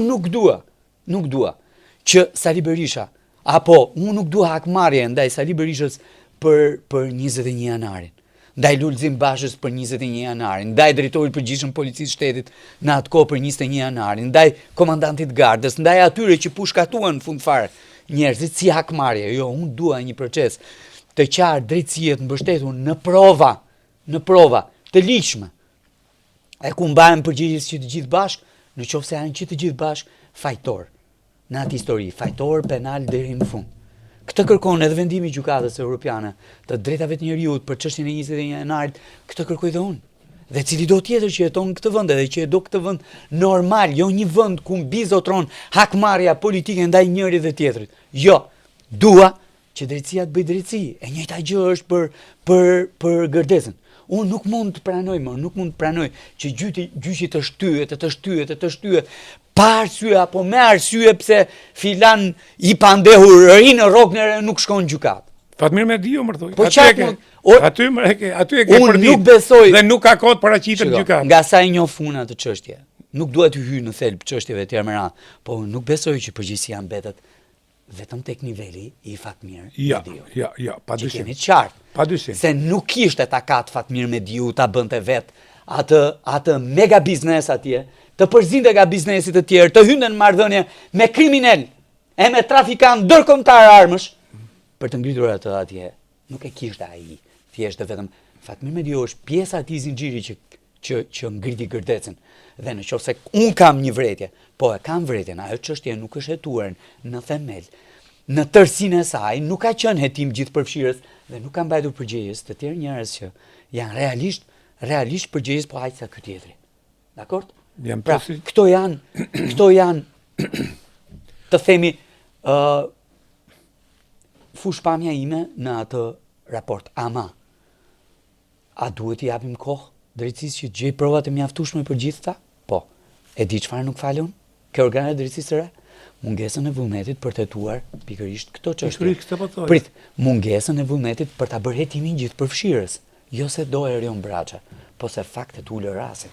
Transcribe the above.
Nuk dua që Sali Berisha, apo unë nuk dua hakmarrje ndaj Sali Berishës për 21 janarin, ndaj Lulzim Bashës për 21 janarin, ndaj drejtorit përgjithshëm policisë shtetit në atë kohë për 21 janarin, ndaj komandantit gardës, ndaj atyre që pushkatuan në fund fare njerëzit si hakmarrje. Jo, unë dua një proces të qartë, drejtësie të mbështetur në prova të ligjshme. E ku mbahen përgjegjës që të gjithë bashkë, në qoftë se janë që të gjithë bashkë fajtor në atë histori, fajtor penal deri në fund. Këtë kërkon edhe vendimi i Gjykatës Evropiane të drejtave të njerëzit për çështjen e 21 janarit, këtë kërkoj dhe unë. Dhe cili do tjetër që jeton në këtë vend, edhe që do këtë vend normal, jo një vend ku mbi zotron hakmarrja politike ndaj njëri dhe tjetrit. Jo, dua që drejtësia të bëjë drejtësi. E njëjta gjë është për Gërdezën. Unë nuk mund të pranoj që gjyqi të shtyhet, pa arsye apo me arsye pse filan i pandehur rinë rrokën nuk shkon në gjykatë. Fatmir Mediu më thoj. Po aty e ke përdit dhe nuk ka kohë të paraqiten në gjykatë. Nga sa i njoh funa të çështje, nuk dua të hyj në thelb çështjeve të tjera me radhë, po nuk besoj që përgjegjësia mbetet vetëm tek niveli i Fatmir Mediu. Ja, padyshim. Kemi qartë. Padyshim. Se nuk kishte takat Fatmir Mediu ta bënte vet atë mega biznes atje, të përzinte nga biznesit të tjerë, të hynte në marrëdhënie me kriminal e me trafikant ndërkombëtar armësh për të ngritur atë atje. Nuk e kishte ai. Thjesht vetëm Fatmir Mediu është pjesa e atij zinxhiri që ngriti Gërdecën. Dhe nëse un kam një vretje, po e kam vretjen, ajo çështje nuk është hetuar në themel. Në tërsinë e saj nuk ka qenë hetim gjithëpërfshirës dhe nuk ka mbajtur përgjegjës të tjerë njerëz që janë realisht përgjegjës, po aq sa ky tjetri. Dakor? Pra, këto janë të themi fushpamja ime në atë raport. Ama a duhet t'i japim kohë drejtësisë që të gjejë provat e mjaftueshme për gjithë ta? Po. E di çfarë nuk falun? Ke organet drejtësisë së re? Mungesën e vullnetit për të hetuar pikërisht këto çështje. Prit, mungesën e vullnetit për ta bërë hetimin gjithëpërfshirës. Jo se do Erion Braça, po se faktet ulë rasin.